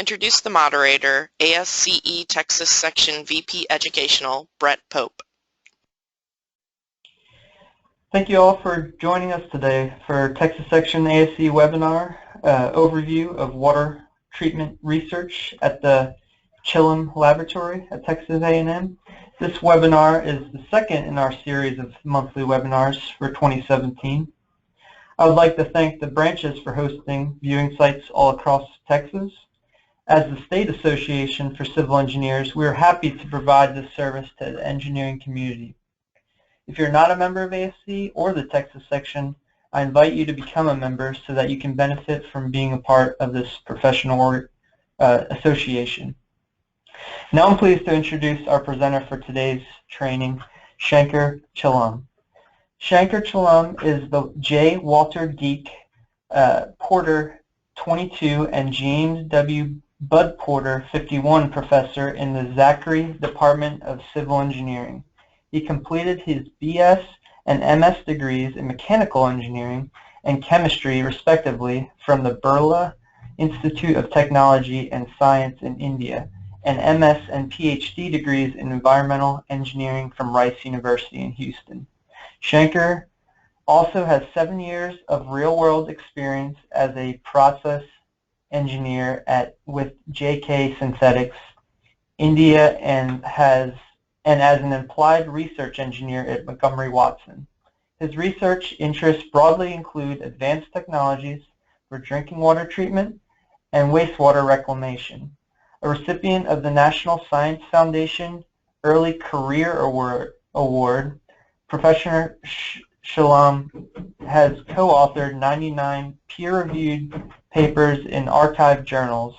introduce the moderator, ASCE Texas Section VP Educational, Brett Pope. Thank you all for joining us today for Texas Section ASCE webinar, overview of water treatment research at the Chellam laboratory at Texas A&M. This webinar is the second in our series of monthly webinars for 2017. I would like to thank the branches for hosting viewing sites all across Texas. As the State Association for Civil Engineers, we are happy to provide this service to the engineering community. If you're not a member of ASCE or the Texas section, I invite you to become a member so that you can benefit from being a part of this professional association. Now I'm pleased to introduce our presenter for today's training, Shankar Chellam. Shankar Chellam is the J. Walter Geek Porter 22 and James W. Bud Porter 51 professor in the Zachary Department of Civil Engineering. He completed his BS and MS degrees in mechanical engineering and chemistry respectively from the Birla Institute of Technology and Science in India, and MS and PhD degrees in environmental engineering from Rice University in Houston. Shankar also has 7 years of real-world experience as a process engineer with JK Synthetics, India, and as an applied research engineer at Montgomery Watson. His research interests broadly include advanced technologies for drinking water treatment and wastewater reclamation. A recipient of the National Science Foundation Early Career Award, Professor Chellam has co-authored 99 peer-reviewed papers in archived journals,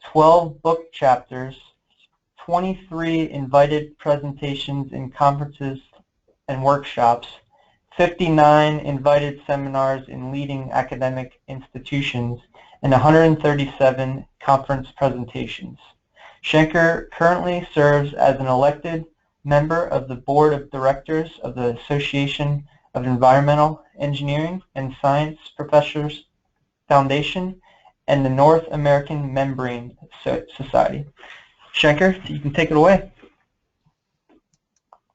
12 book chapters, 23 invited presentations in conferences and workshops, 59 invited seminars in leading academic institutions, and 137 conference presentations. Shankar currently serves as an elected member of the Board of Directors of the Association of Environmental Engineering and Science Professors Foundation and the North American Membrane Society. Shankar, you can take it away.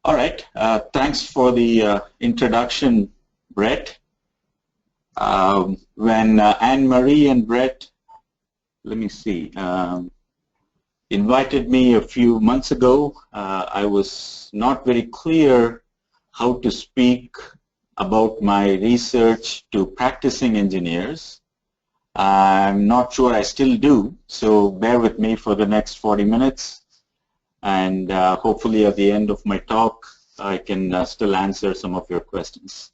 All right. Thanks for the introduction, Brett. When Anne-Marie and Brett, invited me a few months ago, I was not very clear how to speak about my research to practicing engineers. I'm not sure I still do, so bear with me for the next 40 minutes, and hopefully at the end of my talk I can still answer some of your questions.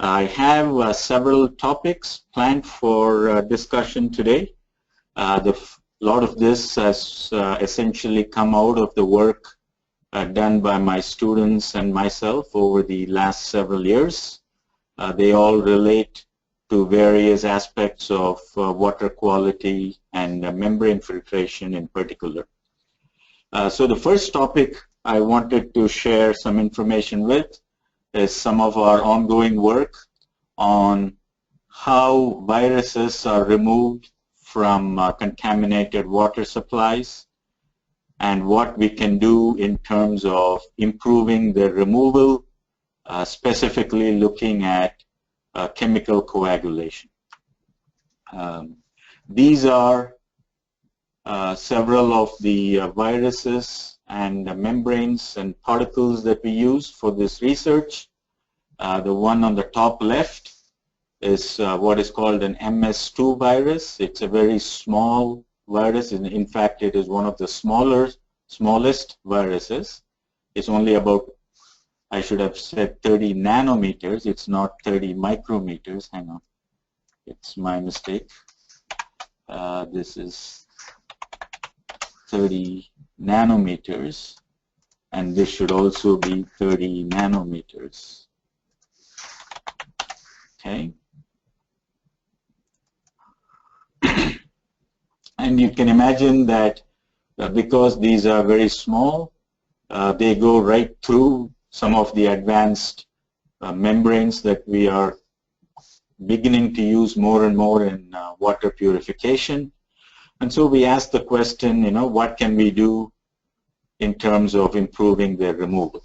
I have several topics planned for discussion today. A lot of this has essentially come out of the work done by my students and myself over the last several years. They all relate to various aspects of water quality and membrane filtration in particular. So the first topic I wanted to share some information with is some of our ongoing work on how viruses are removed from contaminated water supplies and what we can do in terms of improving the removal, specifically looking at chemical coagulation. These are several of the viruses and membranes and particles that we use for this research. The one on the top left is what is called an MS2 virus. It's a very small virus, and in fact it is one of the smallest viruses. It's only about, I should have said 30 nanometers. It's not 30 micrometers. Hang on, it's my mistake. This is 30 nanometers, and this should also be 30 nanometers. Okay. And you can imagine that because these are very small, they go right through some of the advanced membranes that we are beginning to use more and more in water purification. And so we asked the question, what can we do in terms of improving their removal?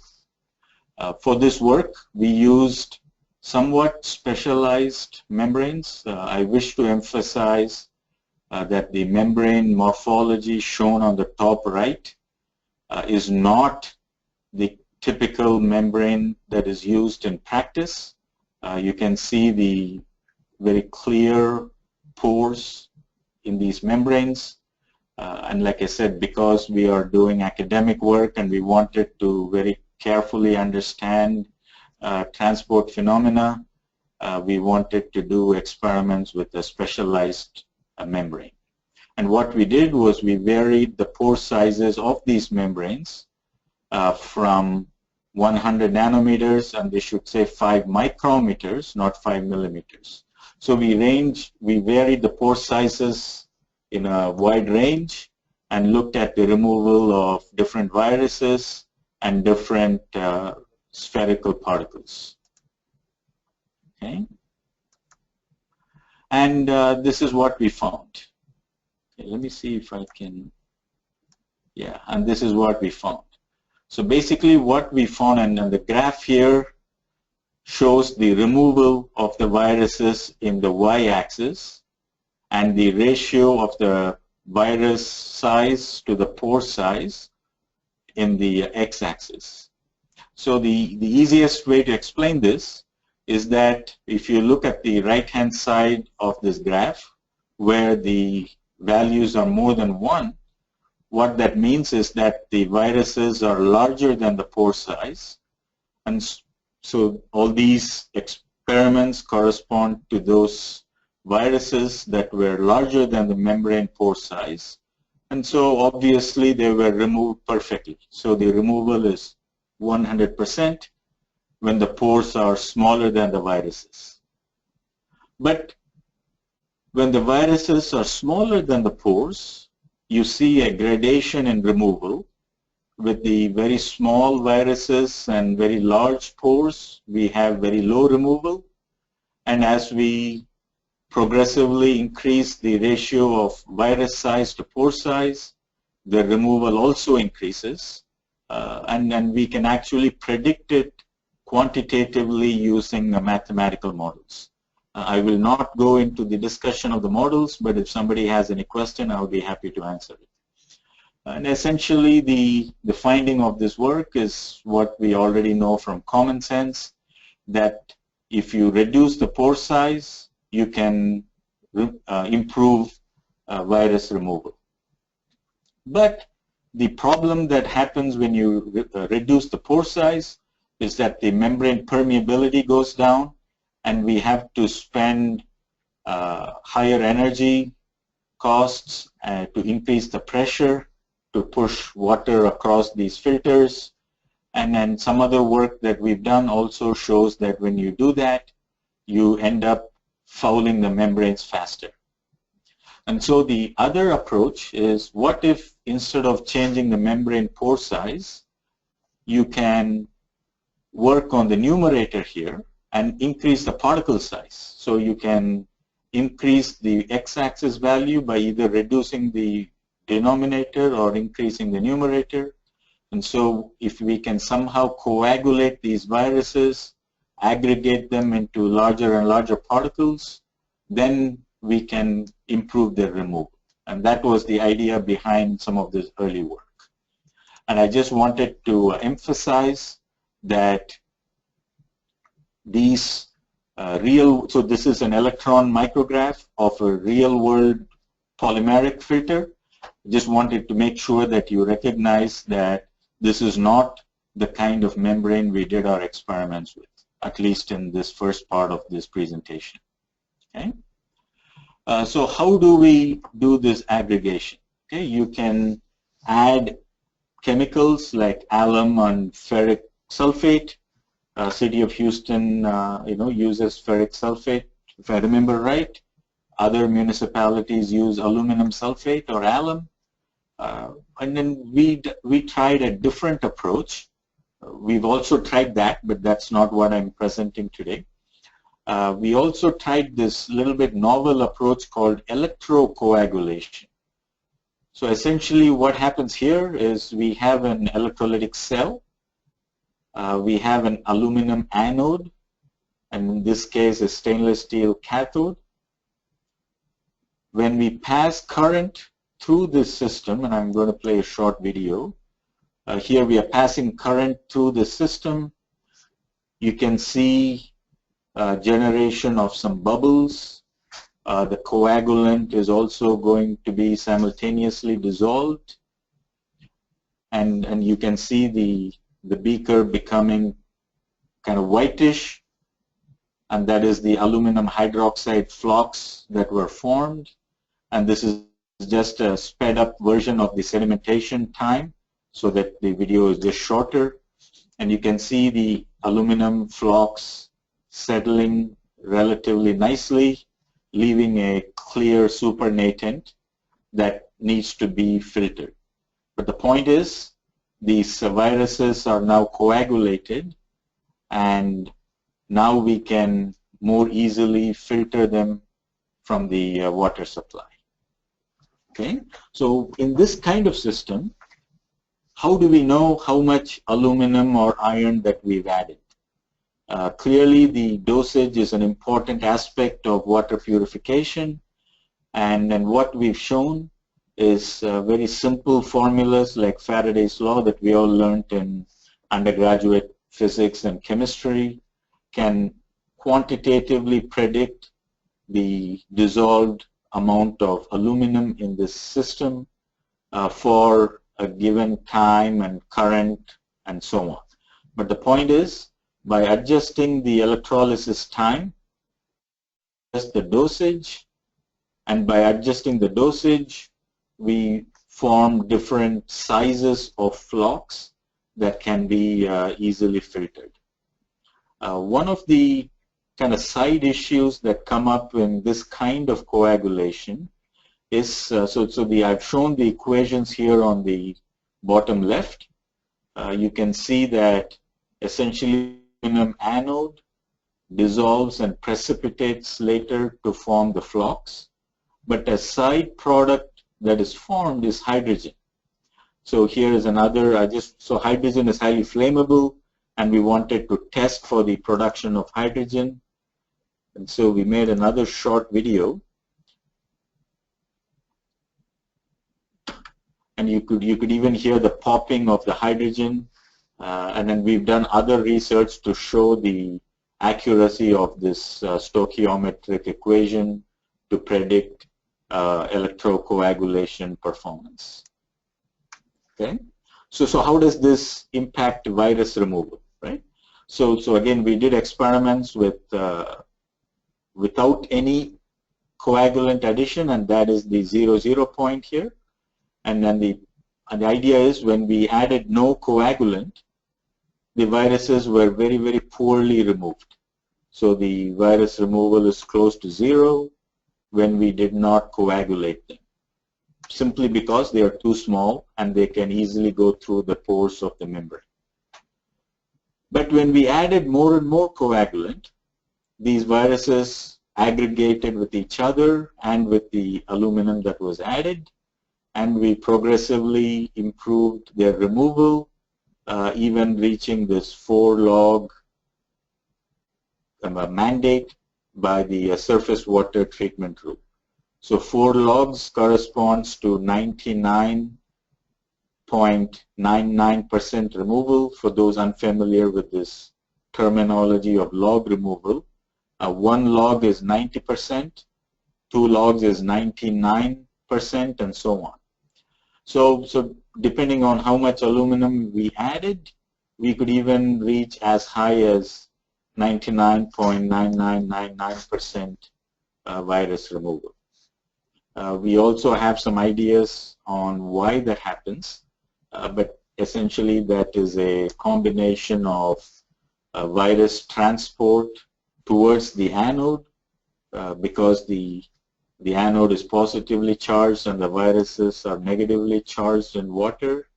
For this work, we used somewhat specialized membranes. I wish to emphasize that the membrane morphology shown on the top right is not the typical membrane that is used in practice. You can see the very clear pores in these membranes. And like I said, because we are doing academic work and we wanted to very carefully understand transport phenomena, we wanted to do experiments with a specialized membrane. And what we did was we varied the pore sizes of these membranes from 100 nanometers, and they should say 5 micrometers, not 5 millimeters. So we varied the pore sizes in a wide range and looked at the removal of different viruses and different spherical particles. Okay, and this is what we found. Okay, let me see if I can. Yeah, and this is what we found. So basically, what we found, and the graph here shows the removal of the viruses in the y-axis and the ratio of the virus size to the pore size in the x-axis. So the easiest way to explain this is that if you look at the right-hand side of this graph, where the values are more than 1, what that means is that the viruses are larger than the pore size. And so all these experiments correspond to those viruses that were larger than the membrane pore size. And so obviously they were removed perfectly. So the removal is 100% when the pores are smaller than the viruses. But when the viruses are smaller than the pores, you see a gradation in removal. With the very small viruses and very large pores, we have very low removal. And as we progressively increase the ratio of virus size to pore size, the removal also increases. And we can actually predict it quantitatively using mathematical models. I will not go into the discussion of the models, but if somebody has any question, I'll be happy to answer it. And essentially, the finding of this work is what we already know from common sense, that if you reduce the pore size, you can improve virus removal. But the problem that happens when you reduce the pore size is that the membrane permeability goes down, and we have to spend higher energy costs to increase the pressure to push water across these filters. And then some other work that we've done also shows that when you do that, you end up fouling the membranes faster. And so the other approach is, what if instead of changing the membrane pore size, you can work on the numerator here and increase the particle size. So you can increase the x-axis value by either reducing the denominator or increasing the numerator. And so if we can somehow coagulate these viruses, aggregate them into larger and larger particles, then we can improve their removal. And that was the idea behind some of this early work. And I just wanted to emphasize that these so this is an electron micrograph of a real-world polymeric filter. Just wanted to make sure that you recognize that this is not the kind of membrane we did our experiments with, at least in this first part of this presentation. Okay? So how do we do this aggregation? Okay, you can add chemicals like alum and ferric sulfate. City of Houston, uses ferric sulfate, if I remember right. Other municipalities use aluminum sulfate or alum. And then we tried a different approach. We've also tried that, but that's not what I'm presenting today. We also tried this little bit novel approach called electrocoagulation. So essentially what happens here is we have an electrolytic cell, we have an aluminum anode, and in this case a stainless steel cathode. When we pass current through this system, and I'm going to play a short video, here we are passing current through the system. You can see generation of some bubbles. The coagulant is also going to be simultaneously dissolved, and you can see the beaker becoming kind of whitish, and that is the aluminum hydroxide flocs that were formed, and this is just a sped up version of the sedimentation time so that the video is just shorter, and you can see the aluminum flocs settling relatively nicely, leaving a clear supernatant that needs to be filtered. But the point is, these viruses are now coagulated, and now we can more easily filter them from the water supply. Okay, so in this kind of system, how do we know how much aluminum or iron that we've added? Clearly, the dosage is an important aspect of water purification, and what we've shown is very simple formulas like Faraday's law that we all learned in undergraduate physics and chemistry can quantitatively predict the dissolved amount of aluminum in this system for a given time and current and so on. But the point is, by adjusting the electrolysis time, adjust the dosage, and by adjusting the dosage, we form different sizes of flocs that can be easily filtered. One of the kind of side issues that come up in this kind of coagulation is, I've shown the equations here on the bottom left. You can see that essentially aluminum anode dissolves and precipitates later to form the flocs, but a side product that is formed is hydrogen. So here is another, so hydrogen is highly flammable, and we wanted to test for the production of hydrogen, and so we made another short video. And you could even hear the popping of the hydrogen, and then we've done other research to show the accuracy of this stoichiometric equation to predict electrocoagulation performance. Okay, so how does this impact virus removal, right? So again, we did experiments with without any coagulant addition, and that is the 0 point here. And then the idea is when we added no coagulant, the viruses were very, very poorly removed. So the virus removal is close to 0 when we did not coagulate them, simply because they are too small and they can easily go through the pores of the membrane. But when we added more and more coagulant, these viruses aggregated with each other and with the aluminum that was added, and we progressively improved their removal, even reaching this 4 log mandate by the surface water treatment rule. So 4 logs corresponds to 99.99% removal. For those unfamiliar with this terminology of log removal, 1 log is 90%, 2 logs is 99%, and so on. So depending on how much aluminum we added, we could even reach as high as 99.9999% virus removal. We also have some ideas on why that happens, but essentially that is a combination of virus transport towards the anode, because the anode is positively charged and the viruses are negatively charged in water,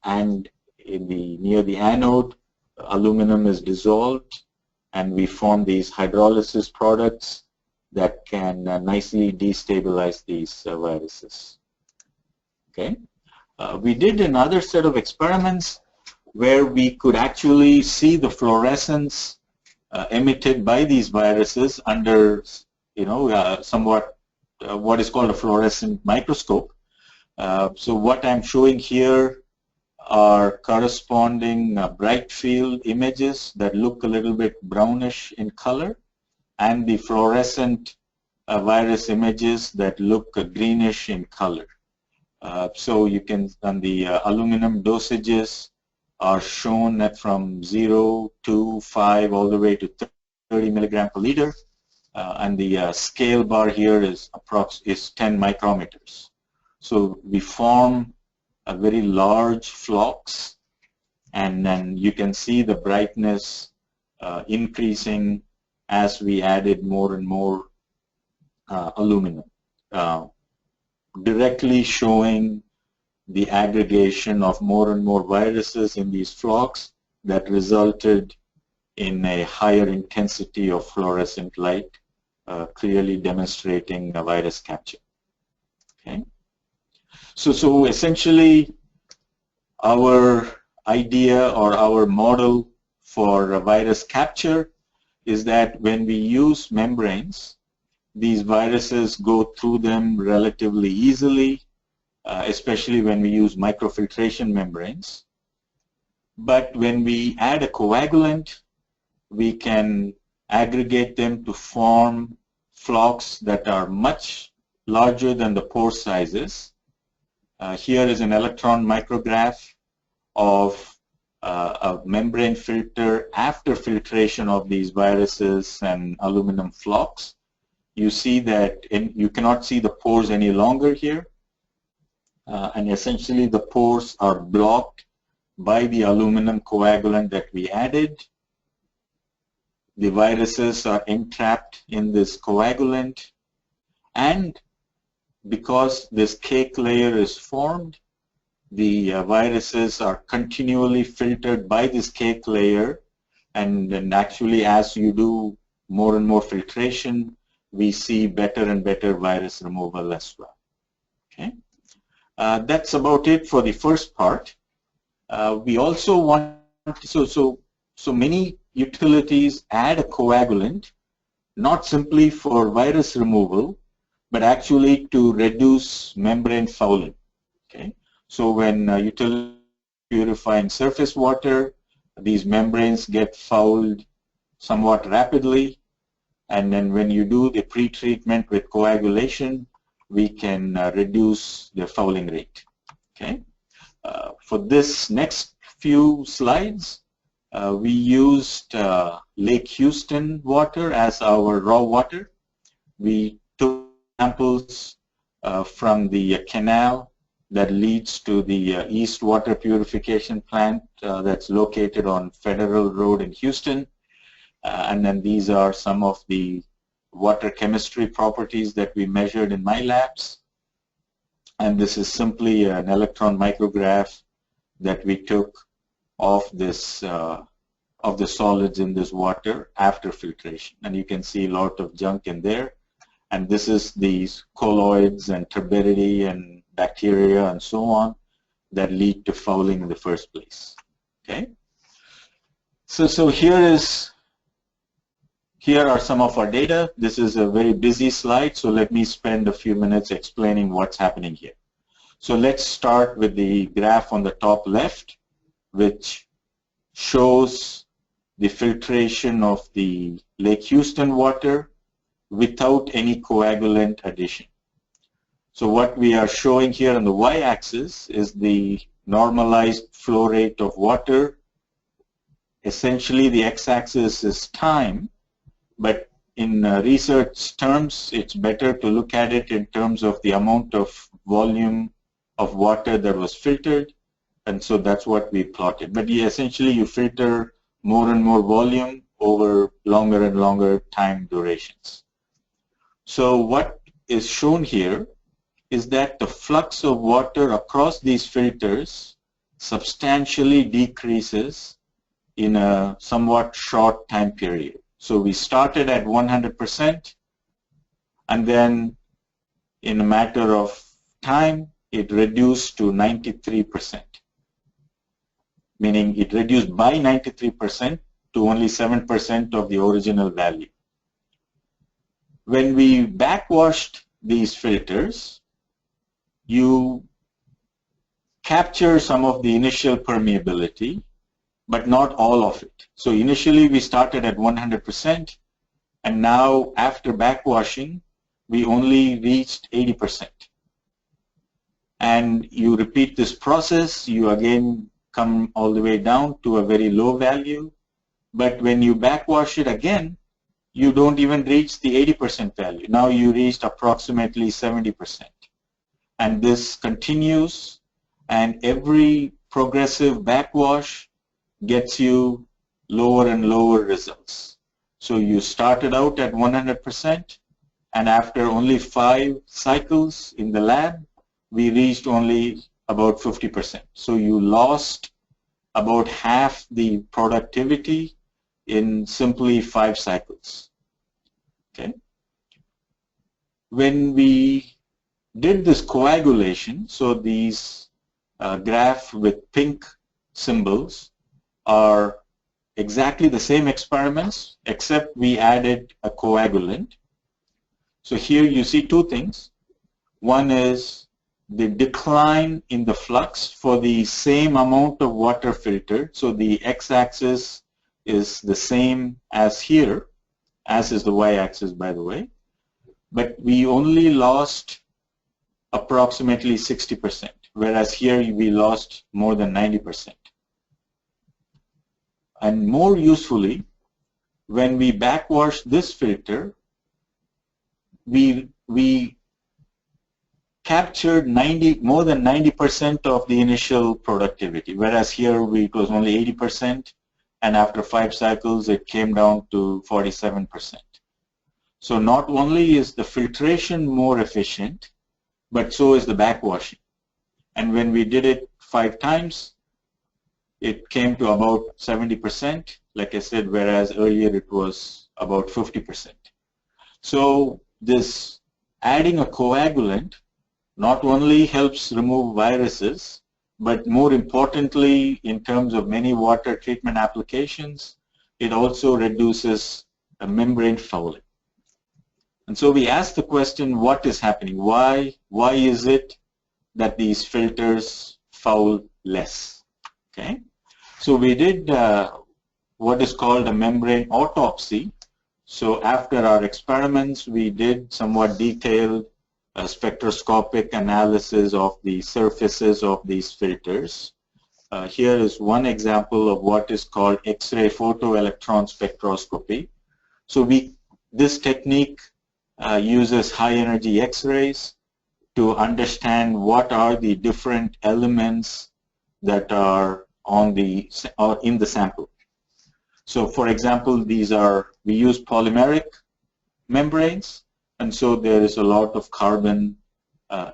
and near the anode, aluminum is dissolved, and we form these hydrolysis products that can nicely destabilize these viruses. Okay. We did another set of experiments where we could actually see the fluorescence emitted by these viruses under, somewhat what is called a fluorescent microscope. So what I'm showing here are corresponding bright field images that look a little bit brownish in color, and the fluorescent virus images that look greenish in color. So you can, and the aluminum dosages are shown at from 0 to 5 all the way to 30 milligram per liter, and the scale bar here is 10 micrometers. So we form a very large flocs, and then you can see the brightness increasing as we added more and more aluminum, directly showing the aggregation of more and more viruses in these flocs that resulted in a higher intensity of fluorescent light, clearly demonstrating a virus capture. Okay. So essentially, our idea or our model for virus capture is that when we use membranes, these viruses go through them relatively easily, especially when we use microfiltration membranes. But when we add a coagulant, we can aggregate them to form flocs that are much larger than the pore sizes. Here is an electron micrograph of a membrane filter after filtration of these viruses and aluminum flocs. You see that you cannot see the pores any longer here, and essentially the pores are blocked by the aluminum coagulant that we added. The viruses are entrapped in this coagulant, and because this cake layer is formed, the viruses are continually filtered by this cake layer, and actually as you do more and more filtration, we see better and better virus removal as well. Okay, that's about it for the first part. We also want so many utilities add a coagulant, not simply for virus removal, but actually to reduce membrane fouling. Okay, so when utilities purifying surface water, these membranes get fouled somewhat rapidly, and then when you do the pre-treatment with coagulation, we can reduce the fouling rate. Okay, for this next few slides, we used Lake Houston water as our raw water. We took samples from the canal that leads to the East Water Purification Plant that's located on Federal Road in Houston. And then these are some of the water chemistry properties that we measured in my labs. And this is simply an electron micrograph that we took of this of the solids in this water after filtration. And you can see a lot of junk in there. And this is these colloids and turbidity and bacteria and so on that lead to fouling in the first place. Okay. So here are some of our data. This is a very busy slide, so let me spend a few minutes explaining what's happening here. So let's start with the graph on the top left, which shows the filtration of the Lake Houston water without any coagulant addition. So what we are showing here on the y-axis is the normalized flow rate of water. Essentially, the x-axis is time, but in research terms, it's better to look at it in terms of the amount of volume of water that was filtered, and so that's what we plotted. But essentially, you filter more and more volume over longer and longer time durations. So what is shown here is that the flux of water across these filters substantially decreases in a somewhat short time period. So we started at 100%, and then in a matter of time, it reduced to 93%, meaning it reduced by 93% to only 7% of the original value. When we backwashed these filters, you capture some of the initial permeability, but not all of it. So initially we started at 100%, and now after backwashing, we only reached 80%. And you repeat this process, you again come all the way down to a very low value, but when you backwash it again, you don't even reach the 80% value. Now you reached approximately 70%. And this continues, and every progressive backwash gets you lower and lower results. So you started out at 100%, and after only 5 cycles in the lab, we reached only about 50%. So you lost about half the productivity in simply 5 cycles. Okay. When we did this coagulation, so these graph with pink symbols are exactly the same experiments, except we added a coagulant. So here you see 2 things. One is the decline in the flux for the same amount of water filtered. So the x-axis is the same as here, as is the y-axis, by the way. But we only lost approximately 60%, whereas here we lost more than 90%. And more usefully, when we backwash this filter, we captured more than 90% of the initial productivity, whereas here it was only 80%, and after 5 cycles it came down to 47%. So not only is the filtration more efficient, but so is the backwashing. And when we did it 5 times, it came to about 70%, like I said, whereas earlier it was about 50%. So this adding a coagulant not only helps remove viruses, but more importantly, in terms of many water treatment applications, it also reduces membrane fouling. And so we asked the question, what is happening? Why is it that these filters foul less? Okay, so we did what is called a membrane autopsy. So after our experiments, we did somewhat detailed spectroscopic analysis of the surfaces of these filters. Here is one example of what is called X-ray photoelectron spectroscopy. So this technique uses high energy X-rays to understand what are the different elements that are in the sample. So for example, we use polymeric membranes, and so there is a lot of carbon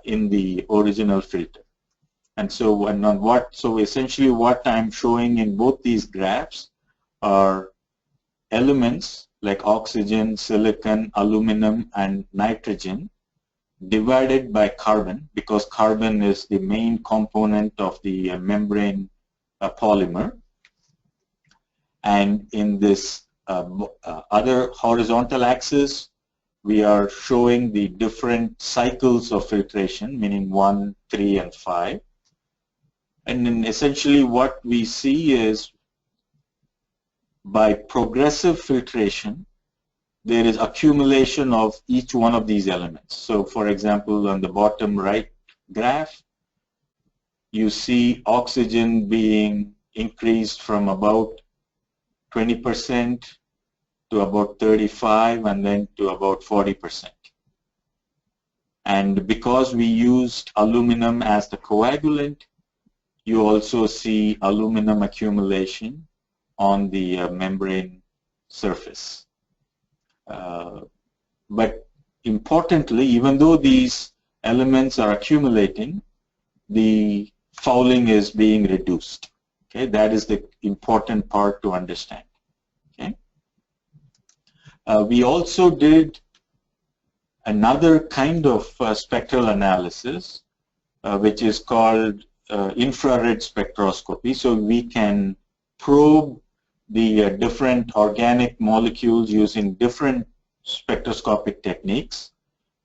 in the original filter. And so essentially what I'm showing in both these graphs are elements like oxygen, silicon, aluminum, and nitrogen divided by carbon, because carbon is the main component of the membrane polymer. And in this other horizontal axis, we are showing the different cycles of filtration, meaning 1, 3, and 5. And then essentially what we see is by progressive filtration, there is accumulation of each one of these elements. So for example, on the bottom right graph, you see oxygen being increased from about 20% to about 35%, and then to about 40%. And because we used aluminum as the coagulant, you also see aluminum accumulation on the membrane surface. But importantly, even though these elements are accumulating, the fouling is being reduced. Okay, that is the important part to understand. Okay. We also did another kind of spectral analysis which is called infrared spectroscopy. So we can probe the different organic molecules using different spectroscopic techniques.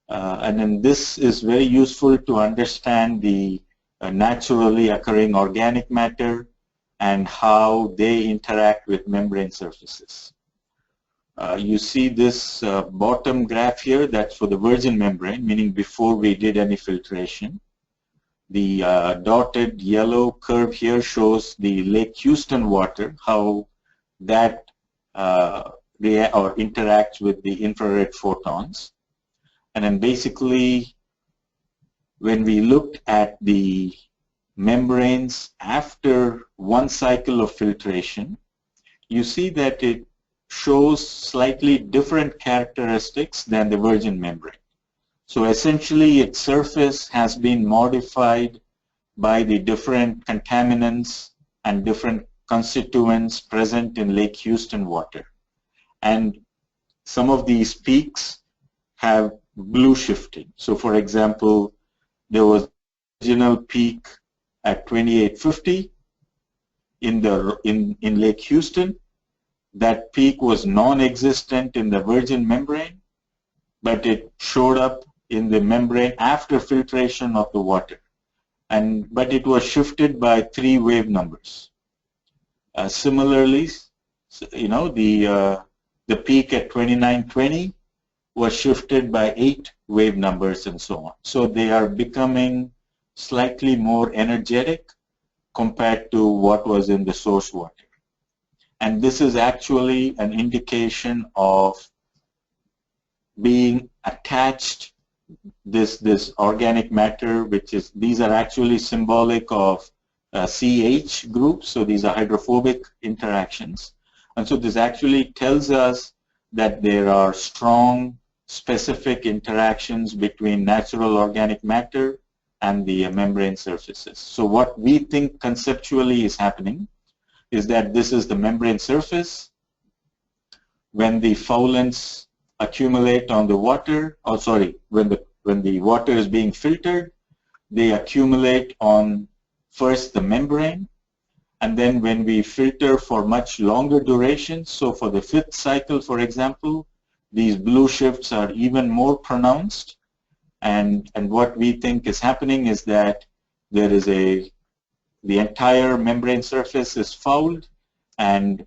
And then this is very useful to understand the naturally occurring organic matter and how they interact with membrane surfaces. You see this bottom graph here, that's for the virgin membrane, meaning before we did any filtration. The dotted yellow curve here shows the Lake Houston water, how that interacts with the infrared photons. And then basically, when we looked at the membranes after one cycle of filtration, you see that it shows slightly different characteristics than the virgin membrane. So essentially, its surface has been modified by the different contaminants and different constituents present in Lake Houston water. And some of these peaks have blue shifting. So for example, there was original peak at 2850 in Lake Houston. That peak was non-existent in the virgin membrane, but it showed up in the membrane after filtration of the water. But it was shifted by 3 wave numbers. Similarly, you know, the peak at 2920 was shifted by 8 wave numbers and so on. So they are becoming slightly more energetic compared to what was in the source water. And this is actually an indication of being attached, this organic matter, which is, these are actually symbolic of CH groups, so these are hydrophobic interactions. And so this actually tells us that there are strong specific interactions between natural organic matter and the membrane surfaces. So what we think conceptually is happening is that this is the membrane surface. When the foulants accumulate on the water, when the water is being filtered, they accumulate on first the membrane, and then when we filter for much longer durations, so for the 5th cycle, for example, these blue shifts are even more pronounced, and what we think is happening is that there is the entire membrane surface is fouled, and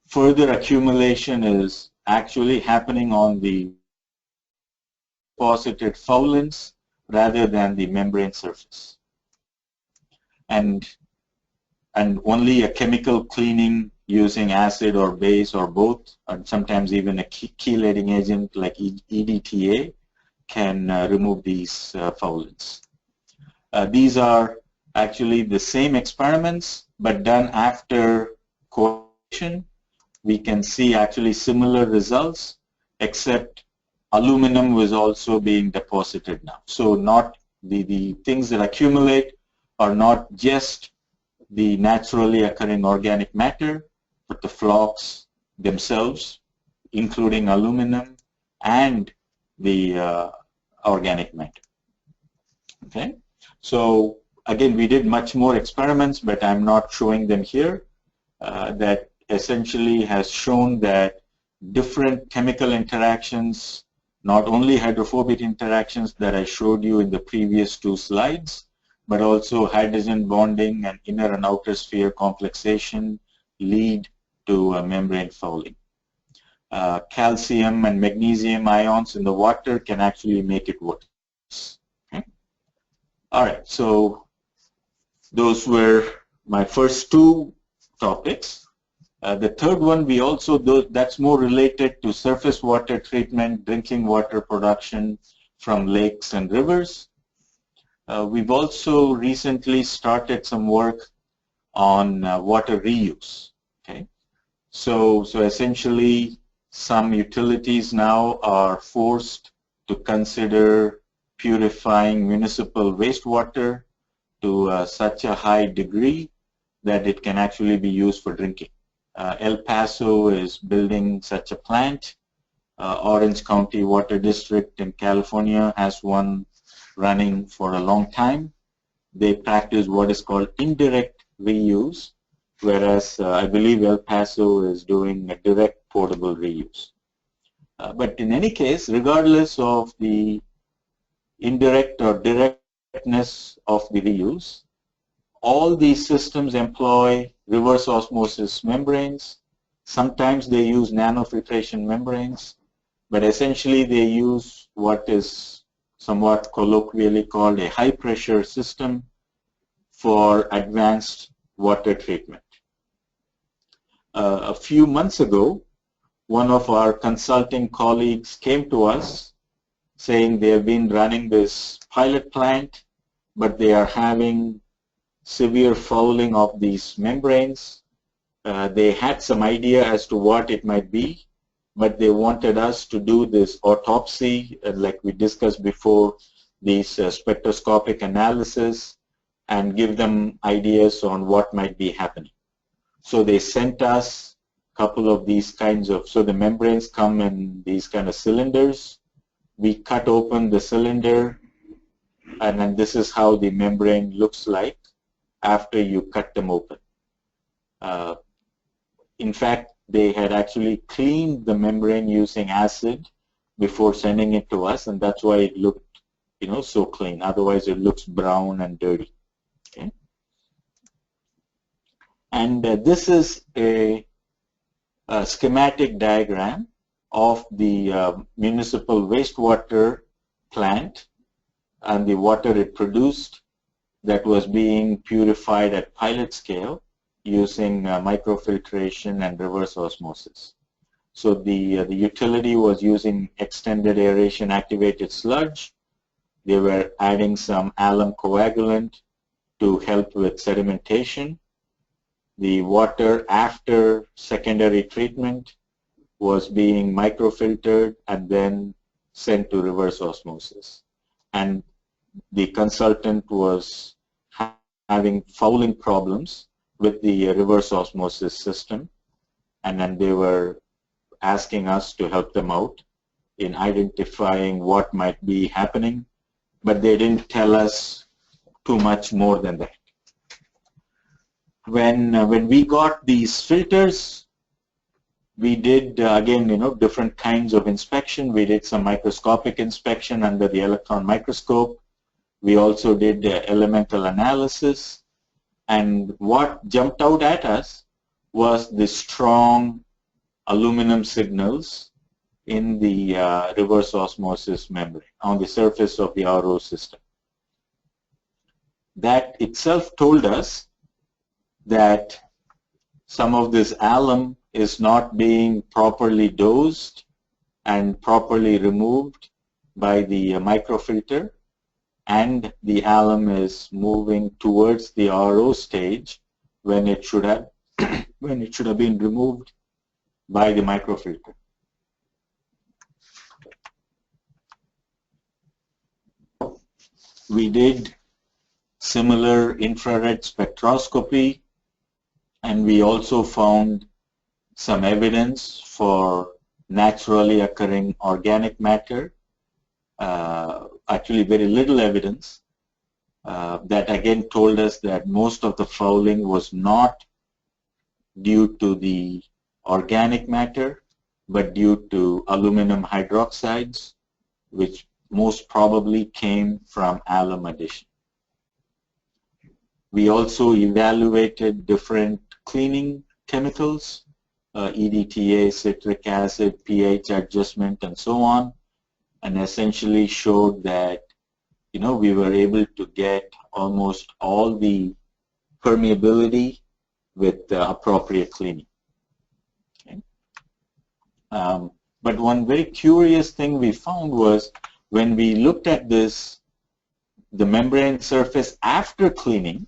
further accumulation is actually happening on the deposited foulants rather than the membrane surface. And only a chemical cleaning using acid or base or both, and sometimes even a chelating agent like EDTA can remove these foulants. These are actually the same experiments, but done after coagulation. We can see actually similar results, except aluminum was also being deposited now. So not the things that accumulate are not just the naturally occurring organic matter, but the flocs themselves, including aluminum and the organic matter. Okay, so again, we did much more experiments, but I'm not showing them here. That essentially has shown that different chemical interactions, not only hydrophobic interactions that I showed you in the previous 2 slides, but also hydrogen bonding and inner and outer sphere complexation lead to membrane fouling. Calcium and magnesium ions in the water can actually make it worse. Okay? All right, so those were my first 2 topics. The third one, we also do, that's more related to surface water treatment, drinking water production from lakes and rivers. We've also recently started some work on water reuse. Okay, so essentially, some utilities now are forced to consider purifying municipal wastewater to such a high degree that it can actually be used for drinking. El Paso is building such a plant. Orange County Water District in California has one running for a long time. they practice what is called indirect reuse, whereas I believe El Paso is doing a direct portable reuse. But in any case, regardless of the indirect or directness of the reuse, all these systems employ reverse osmosis membranes. Sometimes they use nanofiltration membranes, but essentially they use what is somewhat colloquially called a high pressure system for advanced water treatment. A few months ago, one of our consulting colleagues came to us saying they have been running this pilot plant, but they are having severe fouling of these membranes. They had some idea as to what it might be, but they wanted us to do this autopsy, like we discussed before, these spectroscopic analysis, and give them ideas on what might be happening. So they sent us a couple of these kinds of, so the membranes come in these kind of cylinders. We cut open the cylinder, and then this is how the membrane looks like after you cut them open. In fact, they had actually cleaned the membrane using acid before sending it to us, and that's why it looked, so clean. Otherwise, it looks brown and dirty. Okay? And this is a schematic diagram of the municipal wastewater plant and the water it produced that was being purified at pilot scale using microfiltration and reverse osmosis. So the utility was using extended aeration activated sludge. They were adding some alum coagulant to help with sedimentation. The water after secondary treatment was being microfiltered and then sent to reverse osmosis. And the consultant was having fouling problems with the reverse osmosis system, and then they were asking us to help them out in identifying what might be happening, but they didn't tell us too much more than that. When we got these filters, we did, again, different kinds of inspection. We did some microscopic inspection under the electron microscope. We also did elemental analysis. And what jumped out at us was the strong aluminum signals in the reverse osmosis membrane on the surface of the RO system. That itself told us that some of this alum is not being properly dosed and properly removed by the microfilter, and the alum is moving towards the RO stage when it should have been removed by the microfilter. We did similar infrared spectroscopy, and we also found some evidence for naturally occurring organic matter. Actually very little evidence that again told us that most of the fouling was not due to the organic matter, but due to aluminum hydroxides, which most probably came from alum addition. We also evaluated different cleaning chemicals, EDTA, citric acid, pH adjustment, and so on, and essentially showed that we were able to get almost all the permeability with appropriate cleaning. Okay. But one very curious thing we found was when we looked at the membrane surface after cleaning,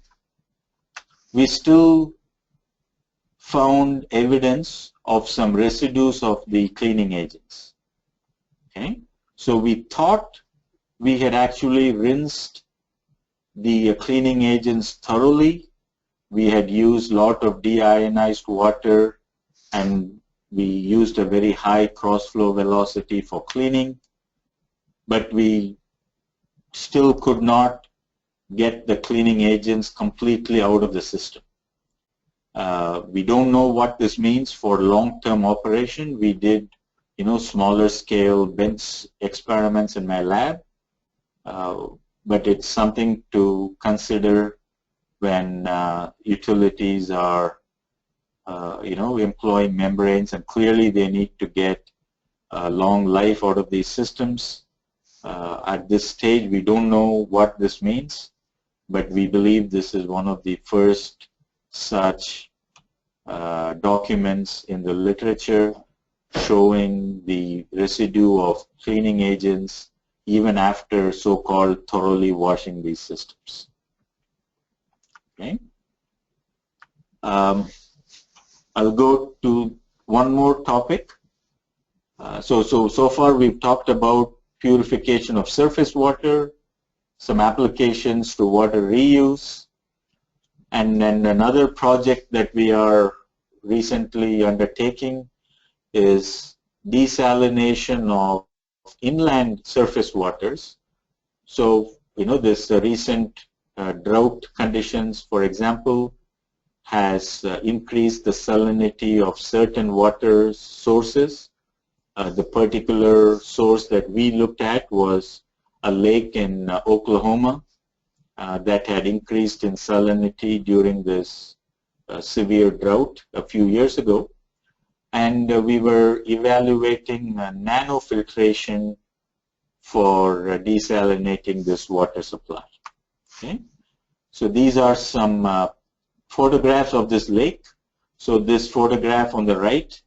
we still found evidence of some residues of the cleaning agents. Okay? So we thought we had actually rinsed the cleaning agents thoroughly. We had used a lot of deionized water, and we used a very high cross-flow velocity for cleaning, but we still could not get the cleaning agents completely out of the system. We don't know what this means for long-term operation. We did, smaller scale bench experiments in my lab, but it's something to consider when utilities are, employing membranes, and clearly they need to get a long life out of these systems. At this stage, we don't know what this means, but we believe this is one of the first such documents in the literature showing the residue of cleaning agents even after so-called thoroughly washing these systems. Okay. I'll go to one more topic. So far we've talked about purification of surface water, some applications to water reuse, and then another project that we are recently undertaking is desalination of inland surface waters. So, this recent drought conditions, for example, has increased the salinity of certain water sources. The particular source that we looked at was a lake in Oklahoma that had increased in salinity during this severe drought a few years ago. And we were evaluating nanofiltration for desalinating this water supply. Okay? So these are some photographs of this lake. So this photograph on the right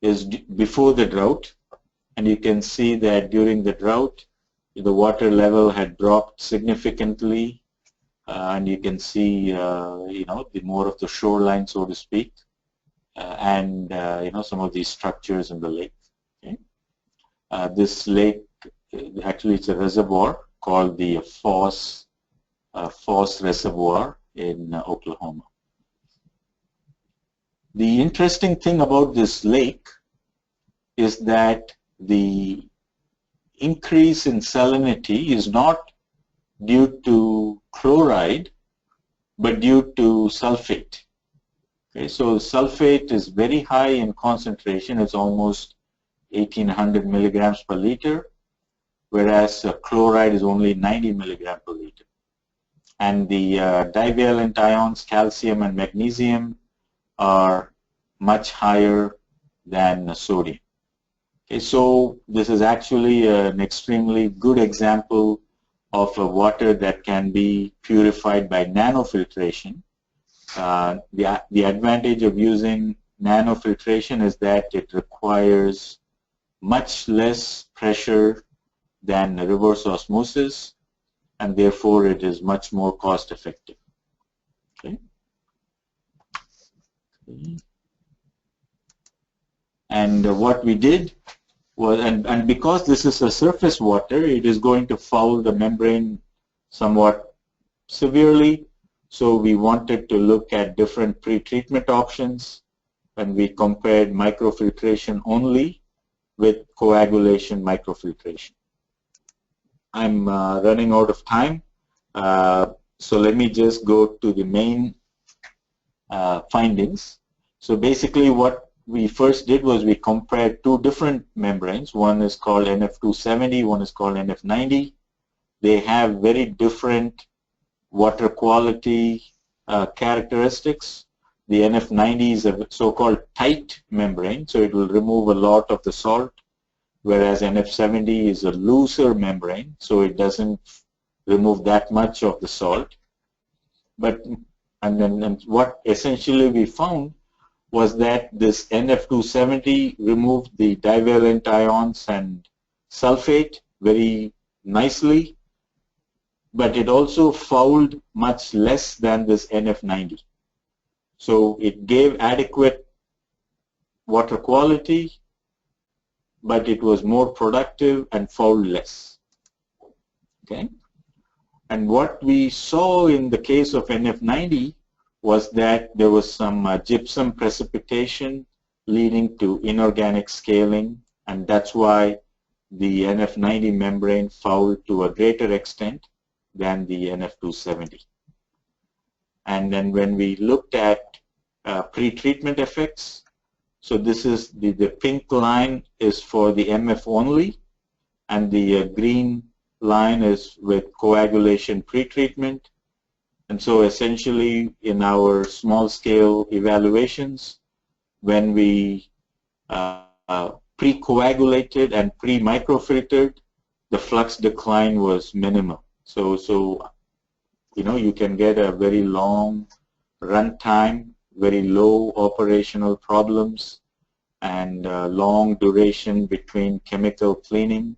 is before the drought, and you can see that during the drought the water level had dropped significantly, and you can see the more of the shoreline, so to speak, and some of these structures in the lake. Okay? This lake, actually it's a reservoir called the Foss Reservoir in Oklahoma. The interesting thing about this lake is that the increase in salinity is not due to chloride, but due to sulfate. Okay, so sulfate is very high in concentration. It's almost 1800 milligrams per liter, whereas chloride is only 90 milligrams per liter. And the divalent ions, calcium and magnesium, are much higher than sodium. Okay, so this is actually an extremely good example of a water that can be purified by nanofiltration. The advantage of using nanofiltration is that it requires much less pressure than reverse osmosis, and therefore it is much more cost effective. Okay. And what we did was, and because this is a surface water, it is going to foul the membrane somewhat severely. So we wanted to look at different pretreatment options, and we compared microfiltration only with coagulation microfiltration. I'm running out of time, so let me just go to the main findings. So basically what we first did was we compared two different membranes. One is called NF270, one is called NF90. They have very different water quality characteristics. The NF90 is a so-called tight membrane, so it will remove a lot of the salt, whereas NF70 is a looser membrane, so it doesn't remove that much of the salt. And what essentially we found was that this NF270 removed the divalent ions and sulfate very nicely, but it also fouled much less than this NF90. So it gave adequate water quality, but it was more productive and fouled less. Okay? And what we saw in the case of NF90 was that there was some gypsum precipitation leading to inorganic scaling, and that's why the NF90 membrane fouled to a greater extent, than the NF270. And then when we looked at pre-treatment effects, so this is the pink line is for the MF only, and the green line is with coagulation pre-treatment. And so essentially in our small-scale evaluations, when we pre-coagulated and pre-microfiltered, the flux decline was minimal. So you know, you can get a very long run time, very low operational problems, and long duration between chemical cleaning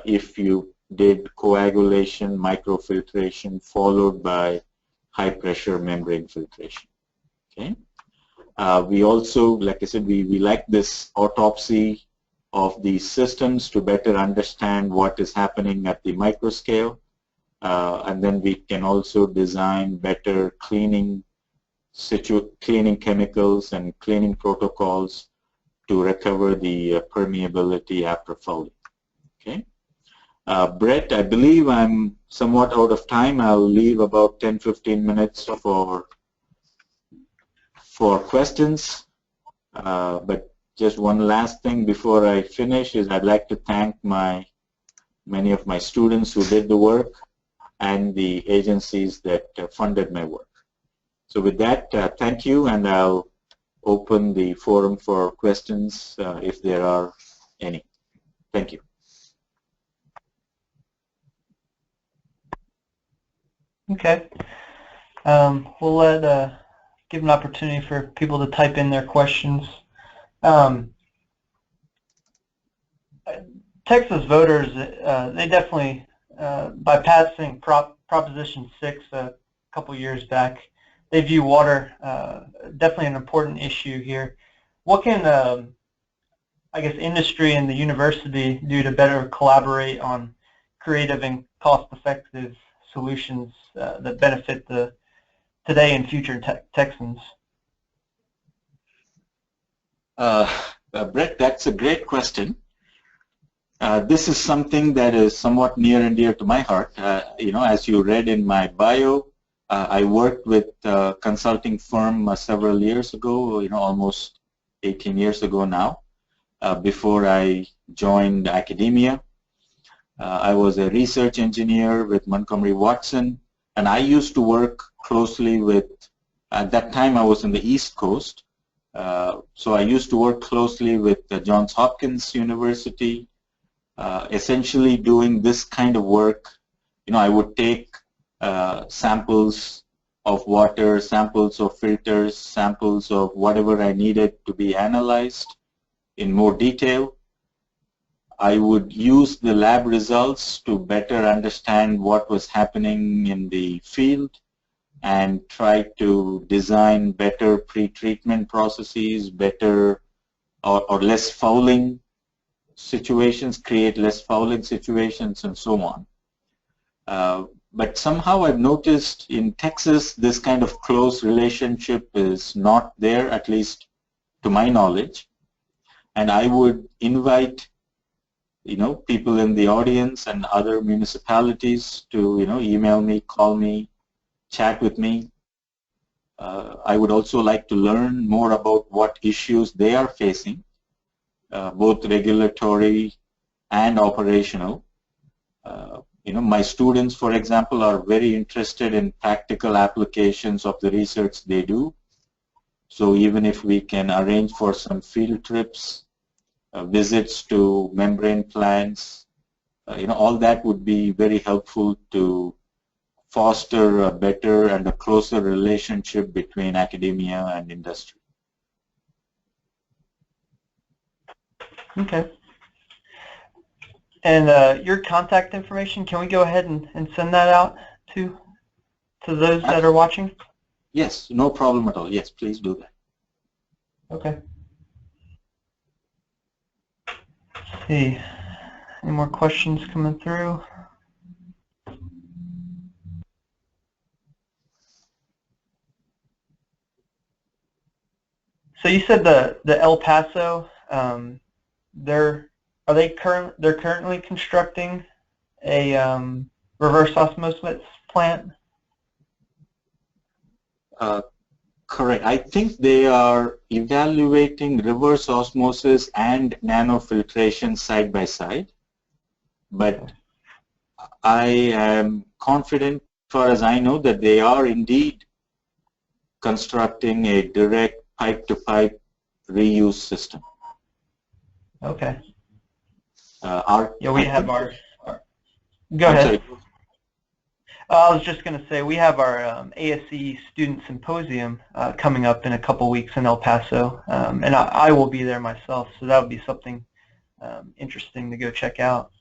if you did coagulation, microfiltration, followed by high-pressure membrane filtration. Okay. We also, like I said, we like this autopsy of these systems to better understand what is happening at the microscale, and then we can also design better cleaning chemicals and cleaning protocols to recover the permeability after fouling. Okay. Brett, I believe I'm somewhat out of time. I'll leave about 10-15 minutes for questions. But just one last thing before I finish is I'd like to thank many of my students who did the work and the agencies that funded my work. So with that, thank you, and I'll open the forum for questions if there are any. Thank you. Okay. We'll give an opportunity for people to type in their questions. Texas voters, they definitely, by passing Proposition 6 a couple years back, they view water definitely an important issue here. What can, I guess, industry and the university do to better collaborate on creative and cost-effective solutions that benefit the today and future Texans? Brett, that's a great question. This is something that is somewhat near and dear to my heart. You know, as you read in my bio, I worked with a consulting firm several years ago, you know, almost 18 years ago now, before I joined academia. I was a research engineer with Montgomery Watson, and I used to work closely with, at that time I was in the East Coast, so I used to work closely with Johns Hopkins University, essentially doing this kind of work. You know, I would take samples of water, samples of filters, samples of whatever I needed to be analyzed in more detail. I would use the lab results to better understand what was happening in the field and try to design better pre-treatment processes, better or less fouling situations, create less fouling situations, and so on. But somehow I've noticed in Texas this kind of close relationship is not there, at least to my knowledge. And I would invite, you know, people in the audience and other municipalities to, you know, email me, call me, chat with me. I would also like to learn more about what issues they are facing, both regulatory and operational. You know, my students, for example, are very interested in practical applications of the research they do. So even if we can arrange for some field trips, visits to membrane plants, you know, all that would be very helpful to foster a better and a closer relationship between academia and industry. Okay. And your contact information, can we go ahead and send that out to those that are watching? Yes, no problem at all. Yes, please do that. Okay. Let's see. Any more questions coming through? So you said the El Paso, they're currently constructing a reverse osmosis plant? Correct. I think they are evaluating reverse osmosis and nanofiltration side by side, but I am confident, as far as I know, that they are indeed constructing a direct pipe-to-pipe reuse system. Okay. Yeah, we have our go ahead. Sorry. I was just going to say we have our ASE Student Symposium coming up in a couple weeks in El Paso, and I will be there myself, so that would be something interesting to go check out.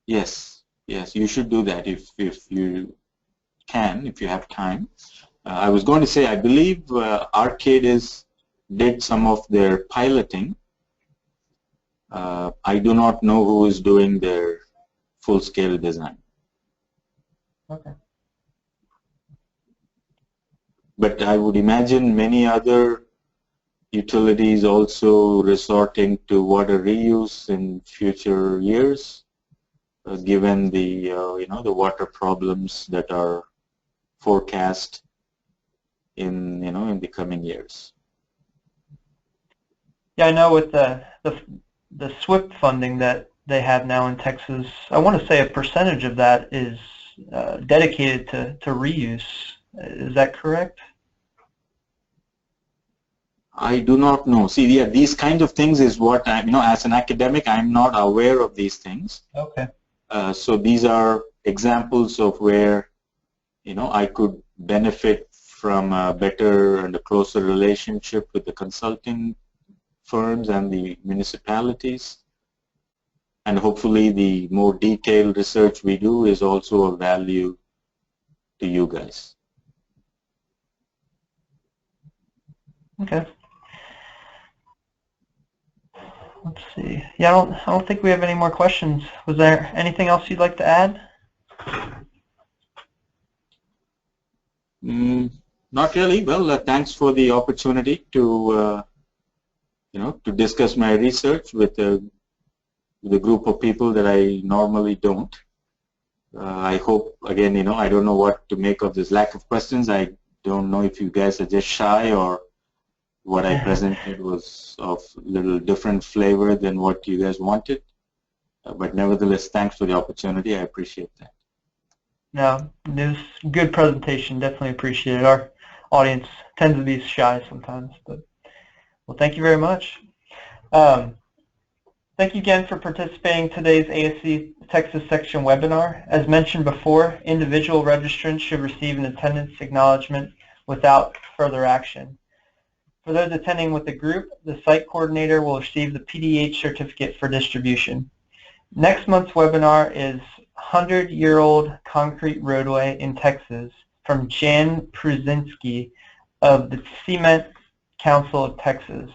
Yes, yes, you should do that if you can, if you have time. I was going to say, I believe Arcadis did some of their piloting. I do not know who is doing their full-scale design. Okay. But I would imagine many other utilities also resorting to water reuse in future years, given the the water problems that are forecast in in the coming years. Yeah, I know with the SWIP funding that they have now in Texas, I want to say a percentage of that is dedicated to reuse. Is that correct? I do not know. See, yeah, these kinds of things is what I'm, as an academic, I'm not aware of these things. Okay. So these are examples of where, I could benefit from a better and a closer relationship with the consulting firms and the municipalities. And hopefully the more detailed research we do is also of value to you guys. Okay. Let's see. Yeah, I don't think we have any more questions. Was there anything else you'd like to add? Not really. Well, thanks for the opportunity to to discuss my research with a group of people that I normally don't. I hope, again, I don't know what to make of this lack of questions. I don't know if you guys are just shy or what I presented was of a little different flavor than what you guys wanted. But nevertheless, thanks for the opportunity. I appreciate that. No, it was a good presentation. Definitely appreciate it. Our audience tends to be shy sometimes, but well, thank you very much. Thank you again for participating in today's ASC Texas Section webinar. As mentioned before, individual registrants should receive an attendance acknowledgement without further action. For those attending with the group, the site coordinator will receive the PDH certificate for distribution. Next month's webinar is 100-year-old concrete roadway in Texas from Jan Prusinski of the Cement Council of Texas.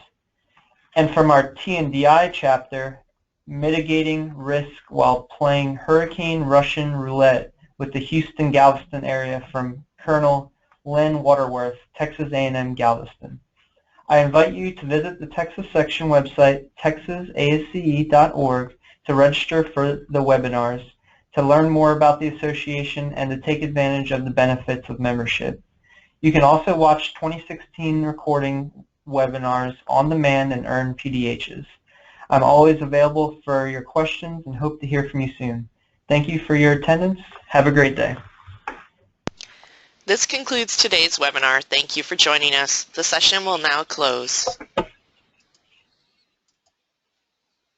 And from our T&DI chapter, mitigating risk while playing Hurricane Russian roulette with the Houston-Galveston area from Colonel Lynn Waterworth, Texas A&M Galveston. I invite you to visit the Texas Section website, texasasce.org, to register for the webinars, to learn more about the association, and to take advantage of the benefits of membership. You can also watch 2016 recording webinars on demand and earn PDHs. I'm always available for your questions and hope to hear from you soon. Thank you for your attendance. Have a great day. This concludes today's webinar. Thank you for joining us. The session will now close.